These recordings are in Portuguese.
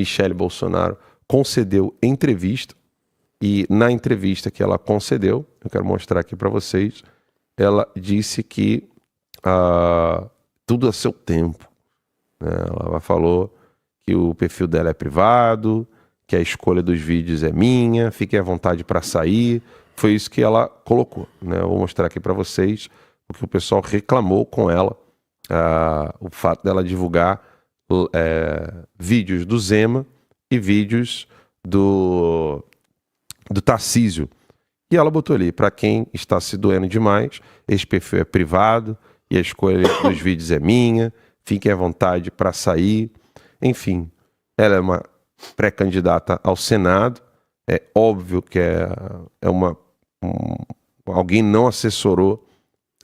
Michele Bolsonaro concedeu entrevista, e na entrevista que ela concedeu, eu quero mostrar aqui para vocês, ela disse que tudo a seu tempo, né? Ela falou que o perfil dela é privado, que a escolha dos vídeos é minha, fiquem à vontade para sair. Foi isso que ela colocou, né? Eu vou mostrar aqui para vocês, porque o pessoal reclamou com ela o fato dela divulgar vídeos do Zema e vídeos do Tarcísio. E ela botou ali, para quem está se doendo demais, esse perfil é privado e a escolha dos vídeos é minha, fiquem à vontade para sair. Enfim, ela é uma pré-candidata ao Senado. É óbvio que alguém não assessorou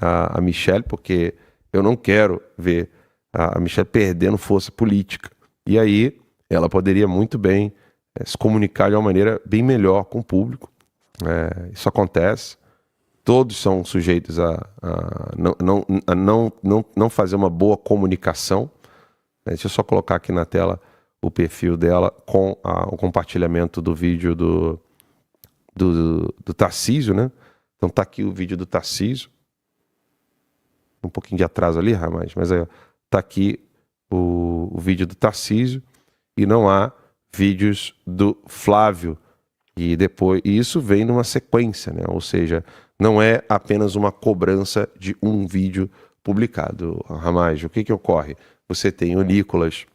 a Michele, porque eu não quero ver a Michele perdendo força política. E aí ela poderia muito bem se comunicar de uma maneira bem melhor com o público. Isso acontece. Todos são sujeitos a não fazer uma boa comunicação. Deixa eu só colocar aqui na tela o perfil dela com o compartilhamento do vídeo do Tarcísio, né? Então tá aqui o vídeo do Tarcísio. Um pouquinho de atraso ali, Ramais, mas tá aqui o vídeo do Tarcísio e não há vídeos do Flávio. E isso vem numa sequência, né? Ou seja, não é apenas uma cobrança de um vídeo publicado. Ramais, o que ocorre? Você tem o Nicolas,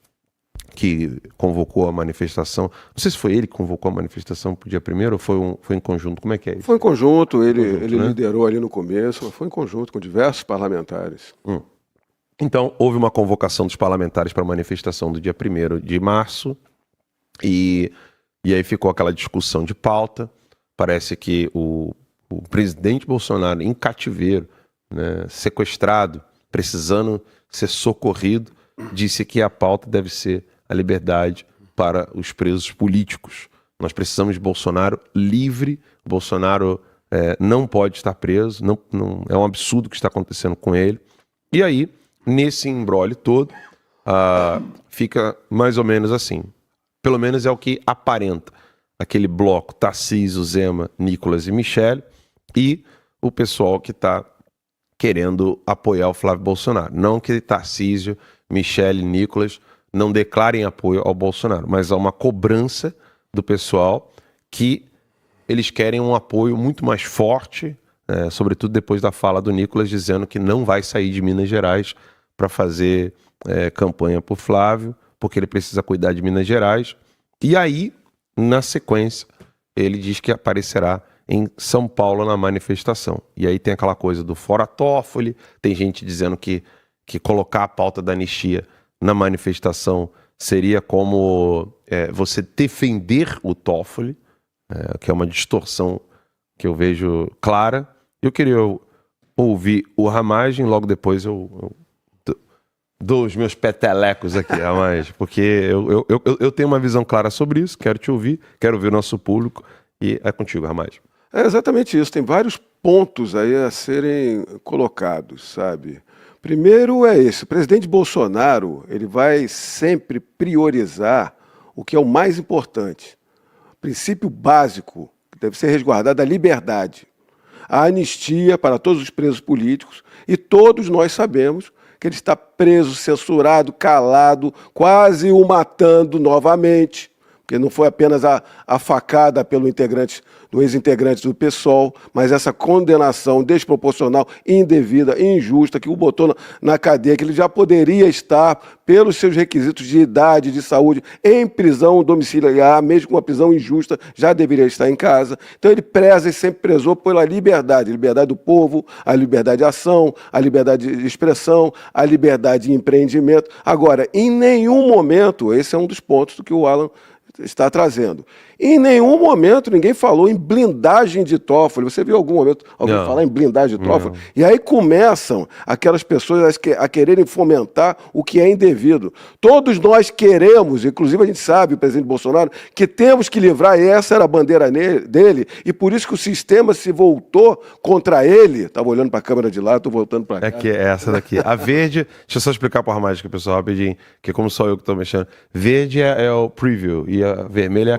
que convocou a manifestação. Não sei se foi ele que convocou a manifestação pro dia 1º ou foi em conjunto. Como é que é isso? Foi em conjunto, ele né? Liderou ali no começo, mas foi em conjunto com diversos parlamentares. Então, houve uma convocação dos parlamentares para a manifestação do dia 1º de março e aí ficou aquela discussão de pauta. Parece que o presidente Bolsonaro, em cativeiro, né, sequestrado, precisando ser socorrido, disse que a pauta deve ser a liberdade para os presos políticos. Nós precisamos de Bolsonaro livre. Bolsonaro não pode estar preso. Não, é um absurdo o que está acontecendo com ele. E aí, nesse imbróglio todo, fica mais ou menos assim. Pelo menos é o que aparenta. Aquele bloco Tarcísio, Zema, Nicolas e Michele, e o pessoal que está querendo apoiar o Flávio Bolsonaro. Não que Tarcísio, Michele e Nicolas não declarem apoio ao Bolsonaro, mas há uma cobrança do pessoal que eles querem um apoio muito mais forte, sobretudo depois da fala do Nicolas dizendo que não vai sair de Minas Gerais para fazer campanha por Flávio, porque ele precisa cuidar de Minas Gerais. E aí, na sequência, ele diz que aparecerá em São Paulo na manifestação. E aí tem aquela coisa do fora Toffoli, tem gente dizendo que colocar a pauta da anistia na manifestação seria como você defender o Toffoli, que é uma distorção que eu vejo clara. Eu queria ouvir o Ramagem, logo depois eu dou os meus petelecos aqui, Ramagem, porque eu tenho uma visão clara sobre isso, quero te ouvir, quero ouvir o nosso público, e é contigo, Ramagem. É exatamente isso, tem vários pontos aí a serem colocados, sabe? Primeiro é esse, o presidente Bolsonaro, ele vai sempre priorizar o que é o mais importante. O princípio básico, que deve ser resguardado, a liberdade. A anistia para todos os presos políticos, e todos nós sabemos que ele está preso, censurado, calado, quase o matando novamente, porque não foi apenas a facada pelo ex-integrante do PSOL, mas essa condenação desproporcional, indevida, injusta, que o botou na cadeia, que ele já poderia estar, pelos seus requisitos de idade, de saúde, em prisão domiciliar, mesmo com uma prisão injusta, já deveria estar em casa. Então ele preza e sempre prezou pela liberdade, a liberdade do povo, a liberdade de ação, a liberdade de expressão, a liberdade de empreendimento. Agora, em nenhum momento, esse é um dos pontos do que o Alan está trazendo. Em nenhum momento ninguém falou em blindagem de Toffoli. Você viu em algum momento alguém falar em blindagem de Toffoli? E aí começam aquelas pessoas a quererem fomentar o que é indevido. Todos nós queremos, inclusive a gente sabe, o presidente Bolsonaro, que temos que livrar, e essa era a bandeira dele, e por isso que o sistema se voltou contra ele. Estava olhando para a câmera de lá, estou voltando para cá. É que é essa daqui. A verde, deixa eu só explicar para a mágica, pessoal, rapidinho, que como só eu que estou mexendo. Verde é o preview e a vermelha é a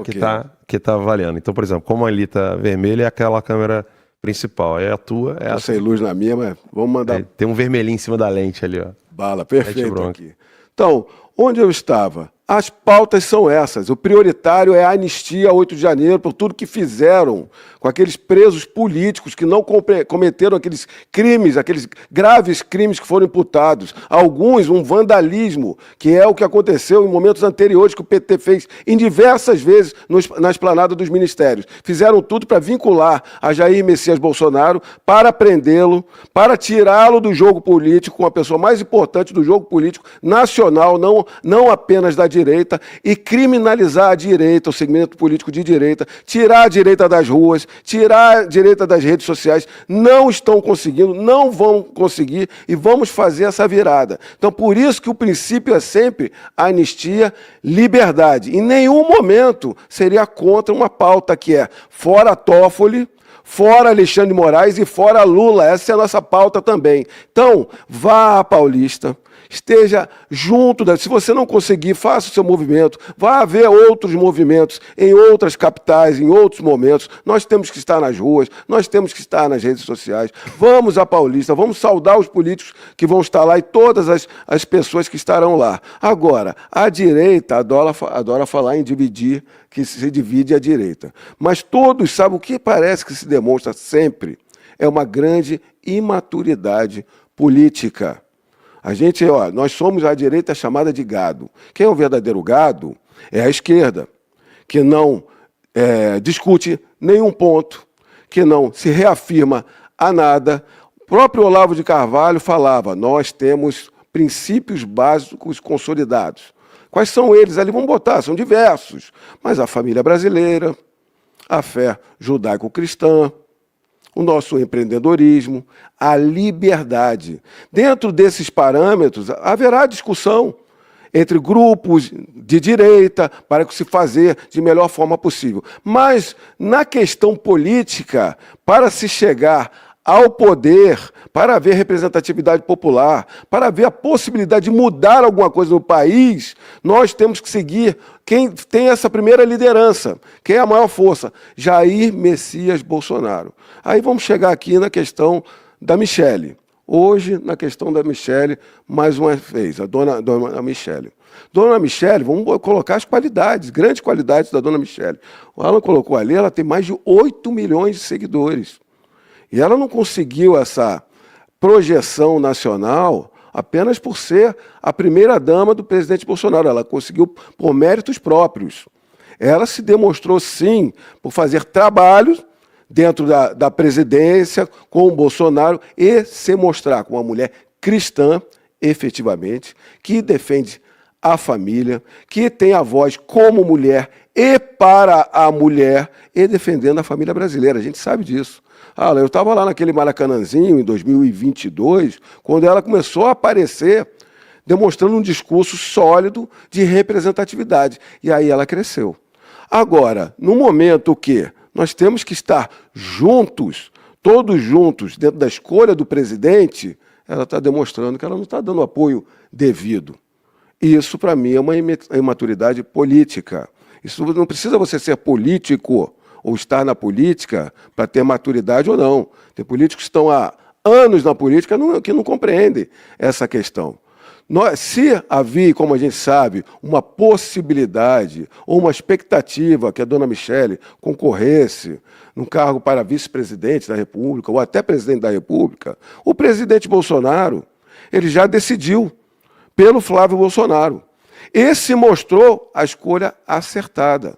que tá avaliando. Então, por exemplo, como ali tá vermelha, é aquela câmera principal. É a tua, é Tô sem luz na minha, mas vamos mandar. Tem um vermelhinho em cima da lente ali, ó. Bala, perfeito aqui. Então, onde eu estava? As pautas são essas. O prioritário é a anistia a 8 de janeiro por tudo que fizeram com aqueles presos políticos que não cometeram aqueles crimes, aqueles graves crimes que foram imputados. Alguns, um vandalismo, que é o que aconteceu em momentos anteriores que o PT fez em diversas vezes na esplanada dos ministérios. Fizeram tudo para vincular a Jair Messias Bolsonaro, para prendê-lo, para tirá-lo do jogo político, com a pessoa mais importante do jogo político nacional, não apenas da direita, e criminalizar a direita, o segmento político de direita, tirar a direita das ruas, tirar a direita das redes sociais. Não estão conseguindo, não vão conseguir, e vamos fazer essa virada. Então, por isso que o princípio é sempre anistia, liberdade. Em nenhum momento seria contra uma pauta que é fora Toffoli, fora Alexandre de Moraes e fora Lula. Essa é a nossa pauta também. Então, vá à Paulista, esteja junto. Se você não conseguir, faça o seu movimento. Vai haver outros movimentos em outras capitais, em outros momentos. Nós temos que estar nas ruas, nós temos que estar nas redes sociais. Vamos à Paulista, vamos saudar os políticos que vão estar lá e todas as pessoas que estarão lá. Agora, a direita adora falar em dividir, que se divide a direita. Mas todos sabem o que parece que se demonstra sempre é uma grande imaturidade política. A gente, nós somos a direita chamada de gado. Quem é o verdadeiro gado é a esquerda, que não discute nenhum ponto, que não se reafirma a nada. O próprio Olavo de Carvalho falava, nós temos princípios básicos consolidados. Quais são eles? Ali vamos botar, são diversos. Mas a família brasileira, a fé judaico-cristã, o nosso empreendedorismo, a liberdade. Dentro desses parâmetros, haverá discussão entre grupos de direita para que se fazer de melhor forma possível. Mas, na questão política, para se chegar ao poder, para haver representatividade popular, para haver a possibilidade de mudar alguma coisa no país, nós temos que seguir quem tem essa primeira liderança, quem é a maior força, Jair Messias Bolsonaro. Aí vamos chegar aqui na questão da Michelle. Hoje, na questão da Michelle, mais uma vez, a dona Michelle. Dona Michelle, vamos colocar as qualidades, grandes qualidades da dona Michelle. O Alan colocou ali, ela tem mais de 8 milhões de seguidores. E ela não conseguiu essa projeção nacional apenas por ser a primeira-dama do presidente Bolsonaro. Ela conseguiu por méritos próprios. Ela se demonstrou, sim, por fazer trabalhos dentro da presidência com o Bolsonaro e se mostrar como uma mulher cristã, efetivamente, que defende a família, que tem a voz como mulher e para a mulher e defendendo a família brasileira. A gente sabe disso. Eu estava lá naquele Maracanãzinho, em 2022, quando ela começou a aparecer, demonstrando um discurso sólido de representatividade. E aí ela cresceu. Agora, no momento que nós temos que estar juntos, todos juntos, dentro da escolha do presidente, ela está demonstrando que ela não está dando apoio devido. Isso, para mim, é uma imaturidade política. Isso não precisa você ser político ou estar na política para ter maturidade ou não. Tem políticos que estão há anos na política que não compreendem essa questão. Se havia, como a gente sabe, uma possibilidade ou uma expectativa que a dona Michelle concorresse num cargo para vice-presidente da República ou até presidente da República, o presidente Bolsonaro ele já decidiu pelo Flávio Bolsonaro. Esse mostrou a escolha acertada.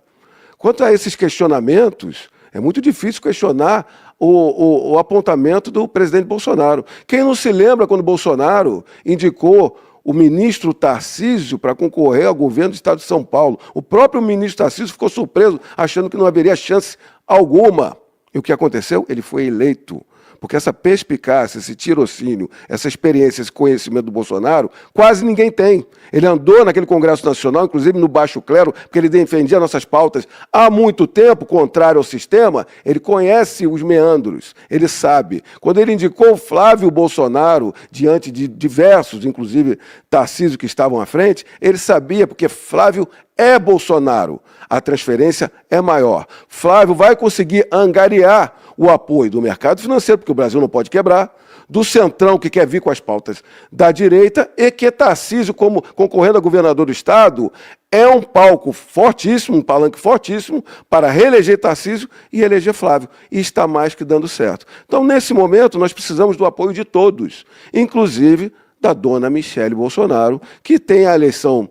Quanto a esses questionamentos, é muito difícil questionar o apontamento do presidente Bolsonaro. Quem não se lembra quando Bolsonaro indicou o ministro Tarcísio para concorrer ao governo do Estado de São Paulo. O próprio ministro Tarcísio ficou surpreso, achando que não haveria chance alguma. E o que aconteceu? Ele foi eleito. Porque essa perspicácia, esse tirocínio, essa experiência, esse conhecimento do Bolsonaro, quase ninguém tem. Ele andou naquele Congresso Nacional, inclusive no baixo clero, porque ele defendia nossas pautas há muito tempo, contrário ao sistema. Ele conhece os meandros, ele sabe. Quando ele indicou o Flávio Bolsonaro, diante de diversos, inclusive Tarcísio, que estavam à frente, ele sabia, porque Flávio é Bolsonaro. A transferência é maior. Flávio vai conseguir angariar o apoio do mercado financeiro, porque o Brasil não pode quebrar, do Centrão, que quer vir com as pautas da direita, e que Tarcísio, como concorrendo a governador do Estado, é um palco fortíssimo, um palanque fortíssimo para reeleger Tarcísio e eleger Flávio. E está mais que dando certo. Então, nesse momento, nós precisamos do apoio de todos, inclusive da dona Michele Bolsonaro, que tem a eleição,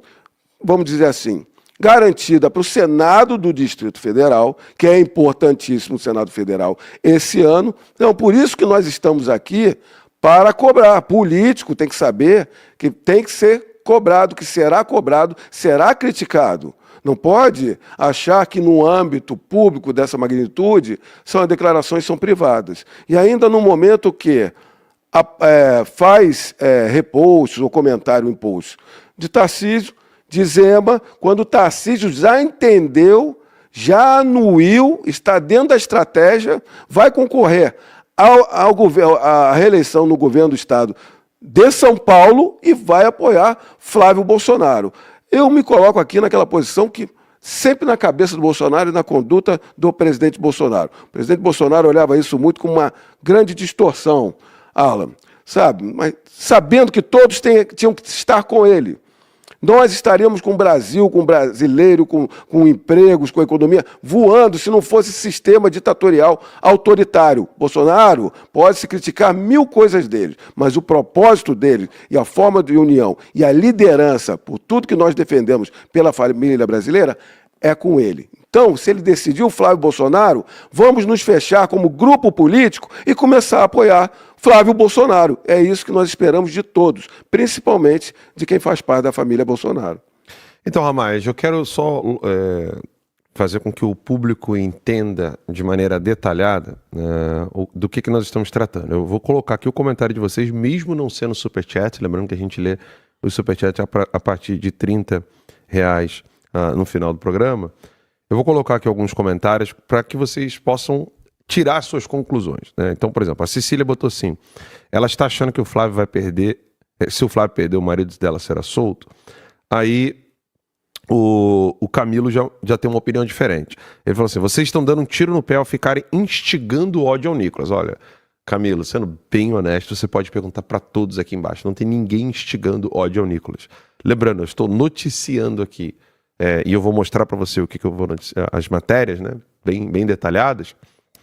vamos dizer assim, garantida para o Senado do Distrito Federal, que é importantíssimo o Senado Federal esse ano. Então, por isso que nós estamos aqui para cobrar. Político tem que saber que tem que ser cobrado, que será cobrado, será criticado. Não pode achar que no âmbito público dessa magnitude são declarações são privadas. E ainda no momento que faz reposts ou comentário em post de Tarcísio, de Zema, quando o Tarcísio já entendeu, já anuiu, está dentro da estratégia, vai concorrer à reeleição no governo do Estado de São Paulo e vai apoiar Flávio Bolsonaro. Eu me coloco aqui naquela posição que sempre na cabeça do Bolsonaro e na conduta do presidente Bolsonaro. O presidente Bolsonaro olhava isso muito com uma grande distorção, Alan, sabe? Mas sabendo que todos tinham que estar com ele. Nós estaríamos com o Brasil, com o brasileiro, com empregos, com economia, voando se não fosse esse sistema ditatorial autoritário. Bolsonaro pode se criticar mil coisas dele, mas o propósito dele e a forma de união e a liderança por tudo que nós defendemos pela família brasileira é com ele. Então, se ele decidiu Flávio Bolsonaro, vamos nos fechar como grupo político e começar a apoiar Flávio Bolsonaro. É isso que nós esperamos de todos, principalmente de quem faz parte da família Bolsonaro. Então, Ramais, eu quero só fazer com que o público entenda de maneira detalhada do que nós estamos tratando. Eu vou colocar aqui o comentário de vocês, mesmo não sendo superchat, lembrando que a gente lê o superchat a partir de R$30 no final do programa. Eu vou colocar aqui alguns comentários para que vocês possam tirar suas conclusões, né? Então, por exemplo, a Cecília botou assim, ela está achando que o Flávio vai perder, se o Flávio perder, o marido dela será solto. Aí o Camilo já tem uma opinião diferente. Ele falou assim, vocês estão dando um tiro no pé ao ficarem instigando o ódio ao Nicolas. Olha, Camilo, sendo bem honesto, você pode perguntar para todos aqui embaixo, não tem ninguém instigando ódio ao Nicolas. Lembrando, eu estou noticiando aqui, e eu vou mostrar para você o que eu vou noticiar, as matérias, né, bem detalhadas.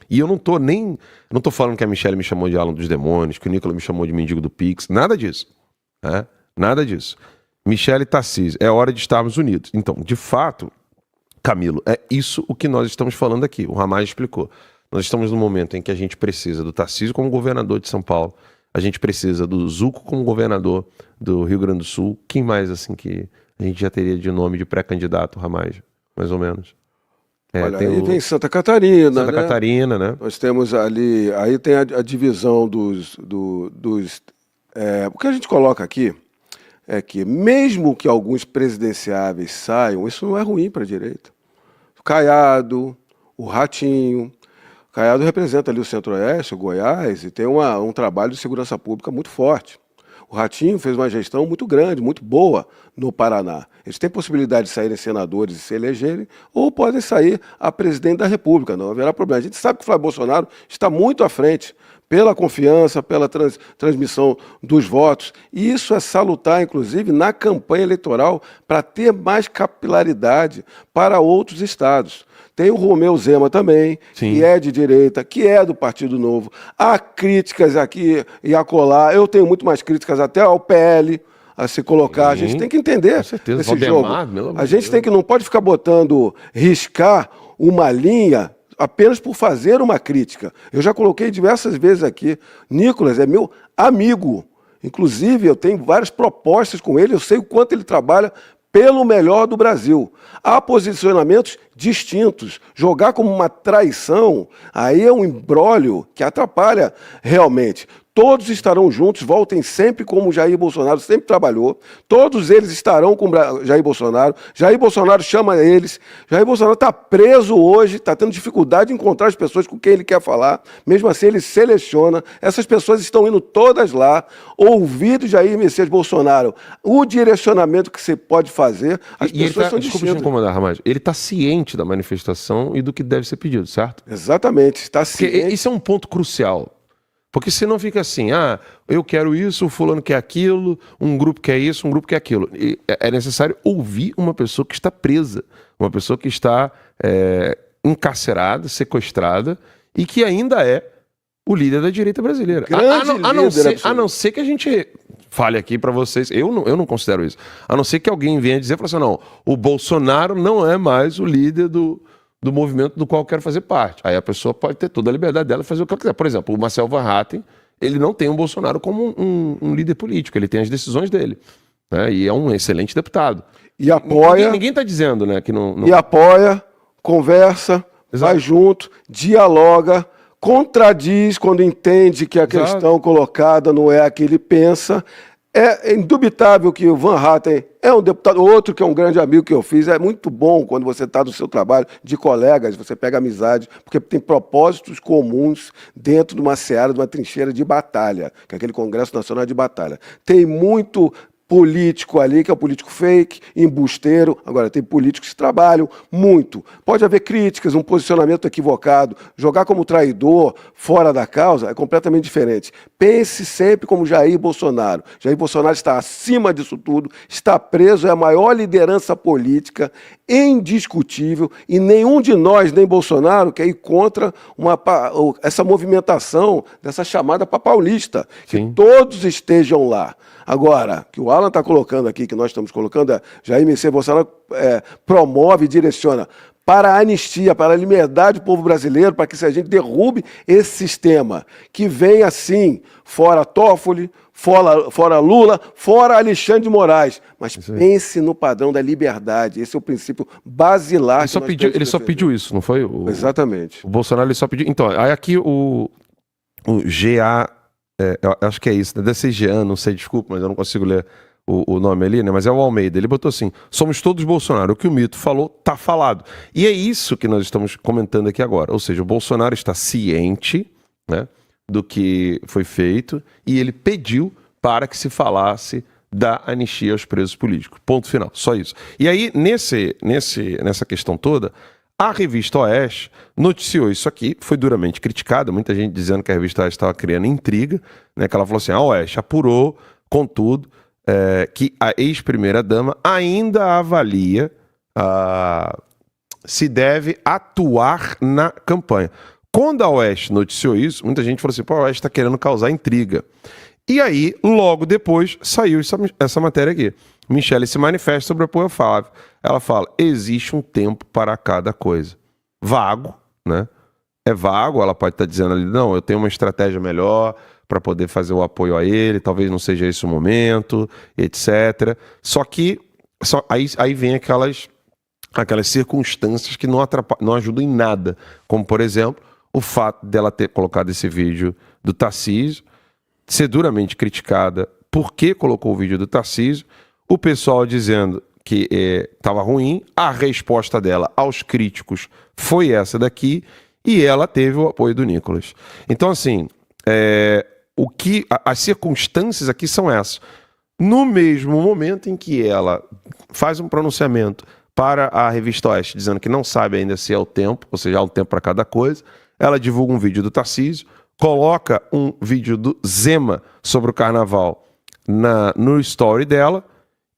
E eu não tô falando que a Michele me chamou de Alan dos Demônios, que o Nicolas me chamou de mendigo do Pix, nada disso. Né? Nada disso. Michele e Tarcísio, é hora de estarmos unidos. Então, de fato, Camilo, é isso o que nós estamos falando aqui. O Ramais explicou. Nós estamos num momento em que a gente precisa do Tarcísio como governador de São Paulo, a gente precisa do Zucco como governador do Rio Grande do Sul. Quem mais, assim, que a gente já teria de nome de pré-candidato, Ramais? Mais ou menos. Olha, aí tem Santa Catarina, Santa Catarina, né? Nós temos ali, aí tem a divisão dos o que a gente coloca aqui é que mesmo que alguns presidenciáveis saiam, isso não é ruim para a direita. O Caiado, o Ratinho, o Caiado representa ali o Centro-Oeste, o Goiás, e tem um trabalho de segurança pública muito forte. O Ratinho fez uma gestão muito grande, muito boa no Paraná. Eles têm possibilidade de saírem senadores e se elegerem, ou podem sair a presidente da República, não haverá problema. A gente sabe que o Flávio Bolsonaro está muito à frente pela confiança, pela transmissão dos votos, e isso é salutar, inclusive, na campanha eleitoral, para ter mais capilaridade para outros estados. Tem o Romeu Zema também, sim, que é de direita, que é do Partido Novo. Há críticas aqui e acolá. Eu tenho muito mais críticas até ao PL a se colocar. Sim, a gente tem que entender esse jogo. A gente não pode ficar riscar uma linha apenas por fazer uma crítica. Eu já coloquei diversas vezes aqui. Nicolas é meu amigo. Inclusive, eu tenho várias propostas com ele, eu sei o quanto ele trabalha pelo melhor do Brasil. Há posicionamentos distintos. Jogar como uma traição, aí é um imbróglio que atrapalha realmente. Todos estarão juntos, voltem sempre como o Jair Bolsonaro sempre trabalhou. Todos eles estarão com o Jair Bolsonaro. Jair Bolsonaro chama eles. Jair Bolsonaro está preso hoje, está tendo dificuldade de encontrar as pessoas com quem ele quer falar. Mesmo assim, ele seleciona. Essas pessoas estão indo todas lá, ouvir do Jair Messias Bolsonaro o direcionamento que você pode fazer. As pessoas são desculpa te distintas. incomodar, Ramage. Ele está ciente da manifestação e do que deve ser pedido, certo? Exatamente, está Porque ciente. isso é um ponto crucial. Porque senão fica assim, eu quero isso, o fulano quer aquilo, um grupo quer isso, um grupo quer aquilo. E é necessário ouvir uma pessoa que está presa, uma pessoa que está encarcerada, sequestrada e que ainda é o líder da direita brasileira. A não ser que a gente fale aqui para vocês, eu não considero isso, a não ser que alguém venha dizer, assim, não, o Bolsonaro não é mais o líder do movimento do qual eu quero fazer parte. Aí a pessoa pode ter toda a liberdade dela de fazer o que ela quiser. Por exemplo, o Marcel Van Hatten, ele não tem o Bolsonaro como um líder político, ele tem as decisões dele. Né? E é um excelente deputado. E apoia. Ninguém está dizendo, né, que não... E apoia, conversa, Exato. vai junto, dialoga, contradiz quando entende que a questão colocada não é a que ele pensa. É indubitável que o Van Hatten é um deputado, outro que é um grande amigo que eu fiz. É muito bom quando você está no seu trabalho de colegas, você pega amizade, porque tem propósitos comuns dentro de uma seara, de uma trincheira de batalha, que é aquele Congresso Nacional de Batalha. Tem muito político ali, que é o político fake, embusteiro. Agora, tem políticos que trabalham muito. Pode haver críticas, um posicionamento equivocado. Jogar como traidor, fora da causa, é completamente diferente. Pense sempre como Jair Bolsonaro. Jair Bolsonaro está acima disso tudo, está preso, é a maior liderança política, indiscutível, e nenhum de nós, nem Bolsonaro, quer ir contra essa movimentação dessa chamada paulista, que Sim. todos estejam lá. Agora, que o Alan está colocando aqui, que nós estamos colocando, Jair Messias Bolsonaro promove e direciona para a anistia, para a liberdade do povo brasileiro, para que a gente derrube esse sistema, que vem assim, fora Toffoli, fora Lula, fora Alexandre de Moraes. Mas pense no padrão da liberdade, esse é o princípio basilar. Ele só pediu isso, não foi? Exatamente. O Bolsonaro ele só pediu... Então, aí aqui o GA... eu acho que é isso, né? Deve ser Jean, não sei, desculpa, mas eu não consigo ler o nome ali, né? Mas é o Almeida. Ele botou assim: somos todos Bolsonaro. O que o mito falou, tá falado. E é isso que nós estamos comentando aqui agora. Ou seja, o Bolsonaro está ciente, né, do que foi feito e ele pediu para que se falasse da anistia aos presos políticos. Ponto final. Só isso. E aí, nessa questão toda, a revista Oeste noticiou isso aqui, foi duramente criticada, muita gente dizendo que a revista Oeste estava criando intriga, né, que ela falou assim, a Oeste apurou, contudo, que a ex-primeira-dama ainda avalia se deve atuar na campanha. Quando a Oeste noticiou isso, muita gente falou assim, pô, a Oeste está querendo causar intriga. E aí, logo depois, saiu essa matéria aqui. Michele se manifesta sobre o apoio ao Flávio. Ela fala, existe um tempo para cada coisa. Vago, né? É vago, ela pode estar dizendo ali, não, eu tenho uma estratégia melhor para poder fazer o apoio a ele, talvez não seja esse o momento, etc. Só que aí vem aquelas circunstâncias que não ajudam em nada. Como, por exemplo, o fato dela ter colocado esse vídeo do Tarcísio, ser duramente criticada porque colocou o vídeo do Tarcísio, o pessoal dizendo que estava ruim, a resposta dela aos críticos foi essa daqui, e ela teve o apoio do Nicolas. Então, assim, as circunstâncias aqui são essas. No mesmo momento em que ela faz um pronunciamento para a revista Oeste, dizendo que não sabe ainda se é o tempo, ou seja, há um tempo para cada coisa, ela divulga um vídeo do Tarcísio, coloca um vídeo do Zema sobre o carnaval no story dela,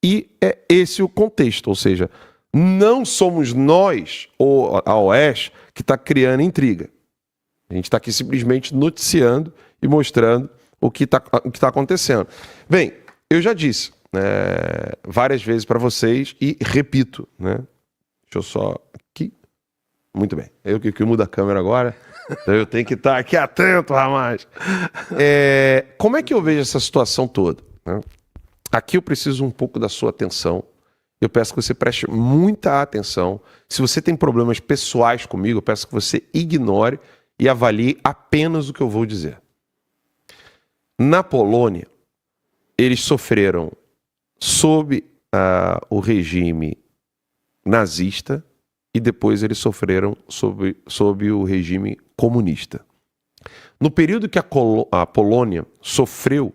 e é esse o contexto, ou seja, não somos nós, ou a Oeste, que está criando intriga. A gente está aqui simplesmente noticiando e mostrando o que tá acontecendo. Bem, eu já disse várias vezes para vocês e repito, né? Deixa eu só aqui. Muito bem. Eu que mudo a câmera agora, então eu tenho que estar aqui atento, Ramais. Como é que eu vejo essa situação toda? Né? Aqui eu preciso um pouco da sua atenção. Eu peço que você preste muita atenção. Se você tem problemas pessoais comigo, eu peço que você ignore e avalie apenas o que eu vou dizer. Na Polônia, eles sofreram sob o regime nazista e depois eles sofreram sob o regime comunista. No período que a Polônia sofreu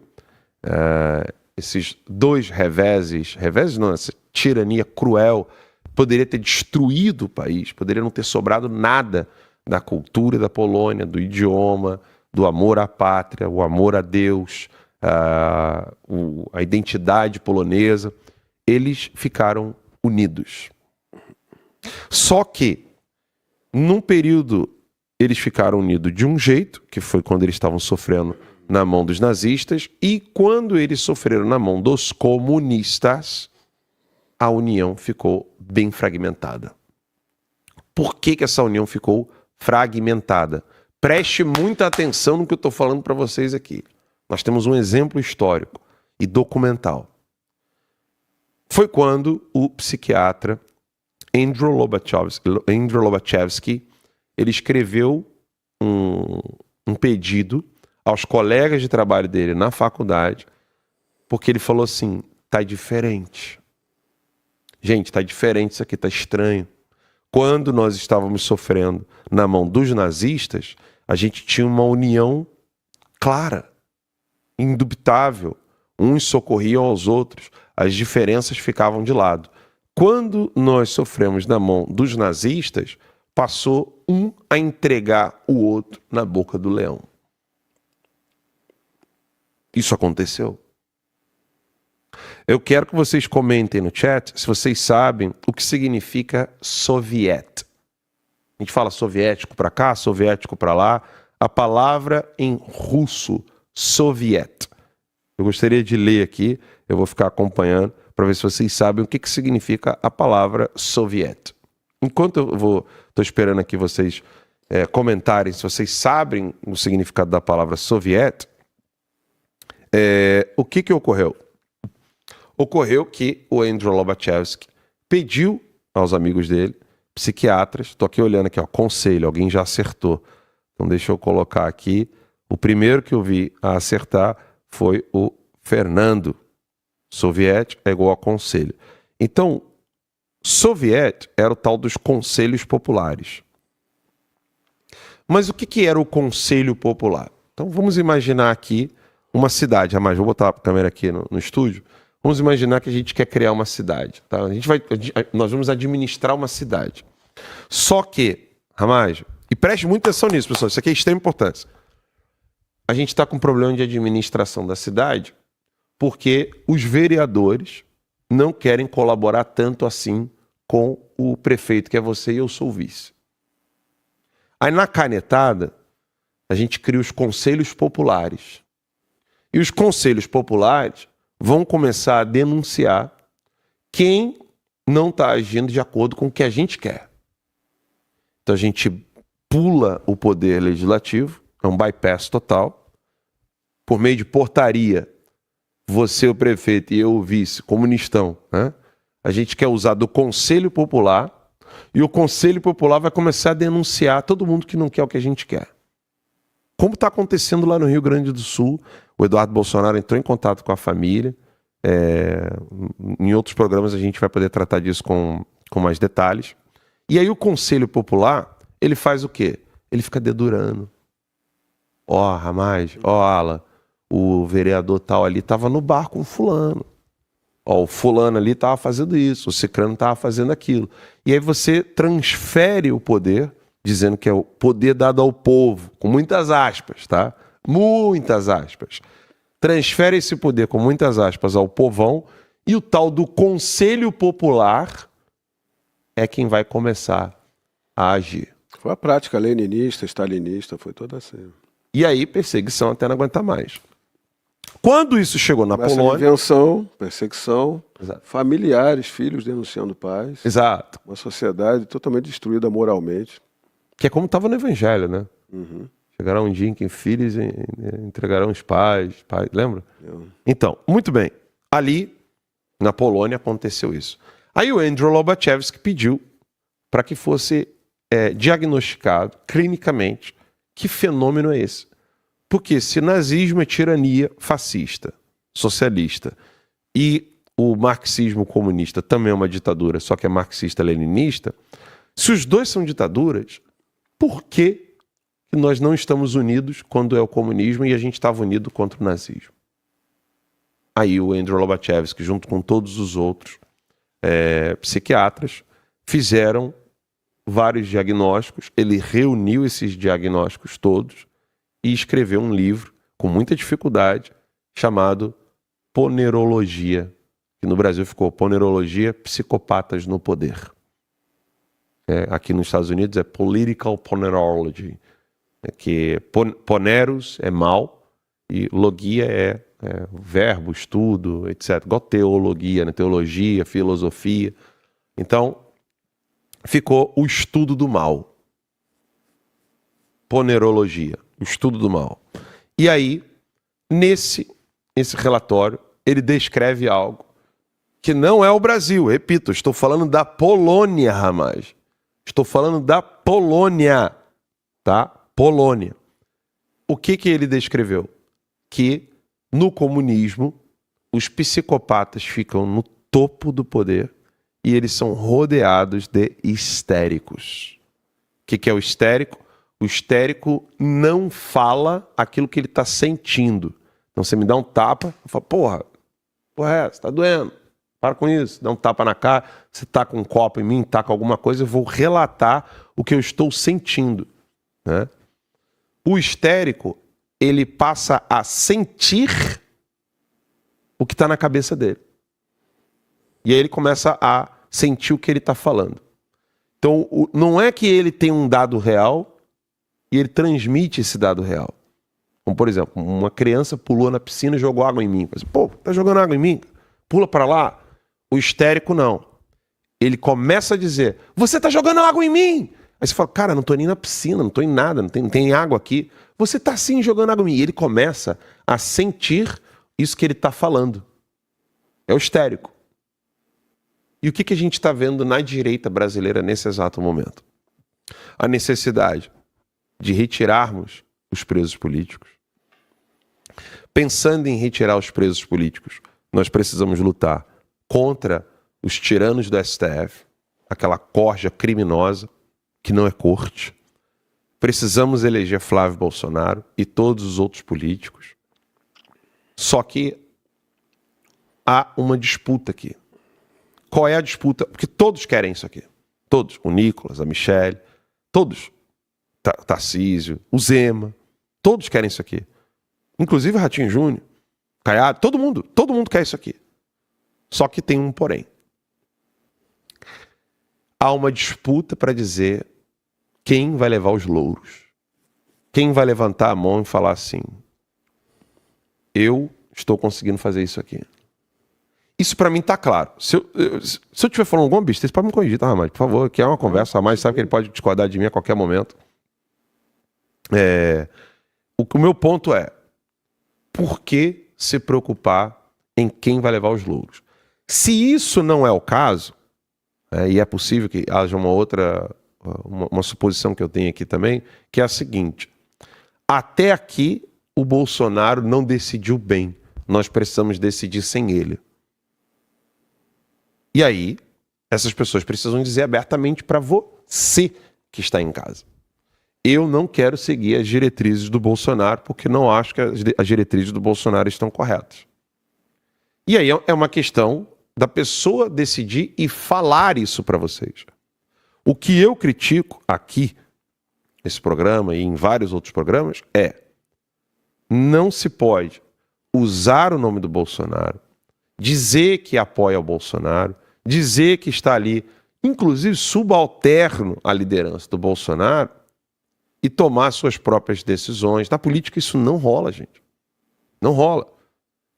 esses dois reveses não, essa tirania cruel, poderia ter destruído o país, poderia não ter sobrado nada da cultura da Polônia, do idioma, do amor à pátria, o amor a Deus, a identidade polonesa. Eles ficaram unidos. Só que, num período, eles ficaram unidos de um jeito, que foi quando eles estavam sofrendo na mão dos nazistas, e quando eles sofreram na mão dos comunistas, a união ficou bem fragmentada. Por que essa união ficou fragmentada? Preste muita atenção no que eu estou falando para vocês aqui. Nós temos um exemplo histórico e documental. Foi quando o psiquiatra Andrew Lobachevsky ele escreveu um pedido aos colegas de trabalho dele na faculdade, porque ele falou assim, tá diferente. Gente, tá diferente isso aqui, tá estranho. Quando nós estávamos sofrendo na mão dos nazistas, a gente tinha uma união clara, indubitável. Uns socorriam aos outros, as diferenças ficavam de lado. Quando nós sofremos na mão dos nazistas, passou um a entregar o outro na boca do leão. Isso aconteceu. Eu quero que vocês comentem no chat se vocês sabem o que significa soviet. A gente fala soviético para cá, soviético para lá. A palavra em russo, soviet. Eu gostaria de ler aqui, eu vou ficar acompanhando para ver se vocês sabem o que significa a palavra soviet. Enquanto eu estou esperando aqui vocês comentarem se vocês sabem o significado da palavra soviet, o que ocorreu? Ocorreu que o Andrew Lobachevsky pediu aos amigos dele, psiquiatras, estou aqui olhando aqui, ó, conselho, alguém já acertou. Então deixa eu colocar aqui, o primeiro que eu vi a acertar foi o Fernando. Soviético é igual a conselho. Então, soviet era o tal dos conselhos populares. Mas o que era o conselho popular? Então vamos imaginar aqui uma cidade. Ramais, vou botar a câmera aqui no estúdio. Vamos imaginar que a gente quer criar uma cidade. Tá? Nós vamos administrar uma cidade. Só que, Ramais, e preste muita atenção nisso, pessoal, isso aqui é de extrema importância. A gente está com um problema de administração da cidade porque os vereadores não querem colaborar tanto assim com o prefeito, que é você, e eu sou o vice. Aí na canetada, a gente cria os conselhos populares. E os conselhos populares vão começar a denunciar quem não está agindo de acordo com o que a gente quer. Então a gente pula o poder legislativo, é um bypass total, por meio de portaria, você o prefeito e eu o vice, comunistão, né? A gente quer usar do Conselho Popular e o Conselho Popular vai começar a denunciar todo mundo que não quer o que a gente quer. Como está acontecendo lá no Rio Grande do Sul, o Eduardo Bolsonaro entrou em contato com a família, em outros programas a gente vai poder tratar disso com mais detalhes. E aí o Conselho Popular, ele faz o quê? Ele fica dedurando. Ó, Ramais, ó, Alan, o vereador tal ali estava no bar com o fulano. Ó, o fulano ali estava fazendo isso, o cicrano estava fazendo aquilo. E aí você transfere o poder, dizendo que é o poder dado ao povo, com muitas aspas, tá? Muitas aspas. Transfere esse poder, com muitas aspas, ao povão, e o tal do Conselho Popular é quem vai começar a agir. Foi a prática leninista, stalinista, foi toda assim. E aí, perseguição até não aguentar mais. Quando isso chegou na Polônia... Invenção, perseguição, Exato. Familiares, filhos denunciando pais. Exato. Uma sociedade totalmente destruída moralmente. Que é como estava no Evangelho, né? Uhum. Chegará um dia em que filhos entregarão os pais, lembra? Eu- Então, muito bem. Ali, na Polônia, aconteceu isso. Aí o Andrew Lobachevsky pediu para que fosse diagnosticado clinicamente que fenômeno é esse. Porque se nazismo é tirania fascista, socialista, e o marxismo comunista também é uma ditadura, só que é marxista-leninista, se os dois são ditaduras, por que nós não estamos unidos quando é o comunismo e a gente estava unido contra o nazismo? Aí o Andrew Lobachevsky, junto com todos os outros psiquiatras, fizeram vários diagnósticos, ele reuniu esses diagnósticos todos e escreveu um livro com muita dificuldade chamado Ponerologia, que no Brasil ficou Ponerologia, Psicopatas no Poder. Aqui nos Estados Unidos é Political Ponerology, que poneros é mal e logia é verbo, estudo, etc. Igual teologia, né? Teologia, filosofia. Então, ficou o estudo do mal. Ponerologia, o estudo do mal. E aí, nesse relatório, ele descreve algo que não é o Brasil. Repito, estou falando da Polônia, Ramaz. Estou falando da Polônia, tá? Polônia. O que ele descreveu? Que no comunismo, os psicopatas ficam no topo do poder e eles são rodeados de histéricos. O que é o histérico? O histérico não fala aquilo que ele está sentindo. Então você me dá um tapa, eu falo, porra é essa? Tá doendo. Para com isso. Dá um tapa na cara, você tá com um copo em mim, tá com alguma coisa, eu vou relatar o que eu estou sentindo, né? O histérico, ele passa a sentir o que está na cabeça dele. E aí ele começa a sentir o que ele está falando. Então, não é que ele tem um dado real e ele transmite esse dado real. Como, por exemplo, uma criança pulou na piscina e jogou água em mim. Pô, tá jogando água em mim? Pula para lá. O histérico, não. Ele começa a dizer, você tá jogando água em mim! Aí você fala, cara, não tô nem na piscina, não tô em nada, não tem água aqui. Você tá sim jogando água em mim. E ele começa a sentir isso que ele tá falando. É o histérico. E o que a gente está vendo na direita brasileira nesse exato momento? A necessidade de retirarmos os presos políticos. Pensando em retirar os presos políticos, nós precisamos lutar contra os tiranos do STF, aquela corja criminosa que não é corte. Precisamos eleger Flávio Bolsonaro e todos os outros políticos. Só que há uma disputa aqui. Qual é a disputa? Porque todos querem isso aqui. Todos. O Nicolas, a Michele, todos. Tarcísio, o Zema. Todos querem isso aqui. Inclusive o Ratinho Júnior, Caiado, todo mundo quer isso aqui. Só que tem um porém. Há uma disputa para dizer quem vai levar os louros. Quem vai levantar a mão e falar assim, eu estou conseguindo fazer isso aqui. Isso pra mim tá claro. Se eu estiver falando alguma besteira, você pode me corrigir, tá, Ramad? Por favor, que é uma conversa a mais, sabe que ele pode discordar de mim a qualquer momento. O meu ponto é, por que se preocupar em quem vai levar os louros? Se isso não é o caso, e é possível que haja uma suposição que eu tenho aqui também, que é a seguinte, até aqui o Bolsonaro não decidiu bem, nós precisamos decidir sem ele. E aí, essas pessoas precisam dizer abertamente para você que está em casa. Eu não quero seguir as diretrizes do Bolsonaro porque não acho que as diretrizes do Bolsonaro estão corretas. E aí é uma questão da pessoa decidir e falar isso para vocês. O que eu critico aqui, nesse programa e em vários outros programas, não se pode usar o nome do Bolsonaro, dizer que apoia o Bolsonaro, dizer que está ali, inclusive subalterno à liderança do Bolsonaro, e tomar suas próprias decisões. Na política isso não rola, gente. Não rola.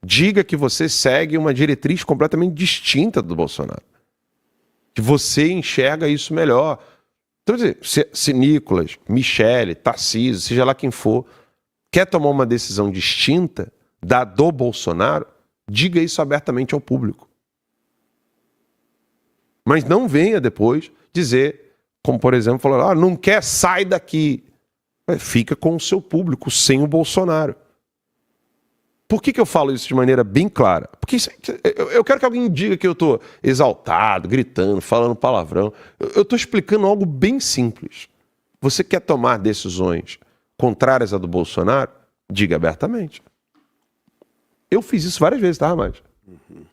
Diga que você segue uma diretriz completamente distinta do Bolsonaro. Que você enxerga isso melhor. Então, se Nicolas, Michele, Tarcísio, seja lá quem for, quer tomar uma decisão distinta da do Bolsonaro, diga isso abertamente ao público. Mas não venha depois dizer, como por exemplo, falar, não quer, sai daqui. Fica com o seu público, sem o Bolsonaro. Por que eu falo isso de maneira bem clara? Porque eu quero que alguém diga que eu estou exaltado, gritando, falando palavrão. Eu estou explicando algo bem simples. Você quer tomar decisões contrárias à do Bolsonaro? Diga abertamente. Eu fiz isso várias vezes, tá, Ramad?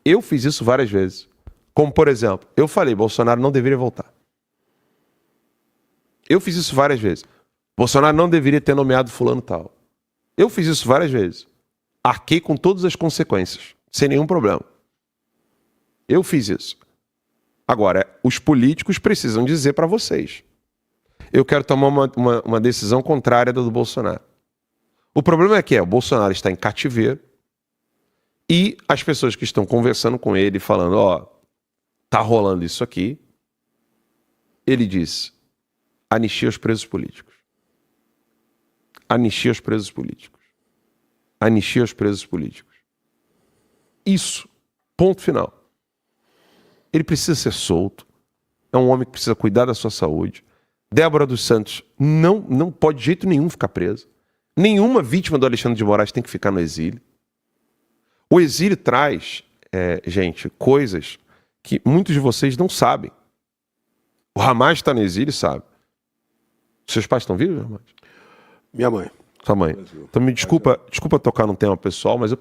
Eu fiz isso várias vezes. Como, por exemplo, eu falei, Bolsonaro não deveria voltar. Eu fiz isso várias vezes. Bolsonaro não deveria ter nomeado fulano tal. Eu fiz isso várias vezes. Arquei com todas as consequências, sem nenhum problema. Eu fiz isso. Agora, os políticos precisam dizer para vocês. Eu quero tomar uma decisão contrária da do Bolsonaro. O problema é que o Bolsonaro está em cativeiro e as pessoas que estão conversando com ele, falando, tá rolando isso aqui, ele diz, anistia aos presos políticos. Anistia aos presos políticos. Anistia aos presos políticos. Isso. Ponto final. Ele precisa ser solto. É um homem que precisa cuidar da sua saúde. Débora dos Santos não pode de jeito nenhum ficar presa. Nenhuma vítima do Alexandre de Moraes tem que ficar no exílio. O exílio traz, gente, coisas que muitos de vocês não sabem. O Ramad está no exílio, sabe? Seus pais estão vivos, Ramad? Minha mãe. Sua mãe. Então me desculpa tocar num tema pessoal, mas eu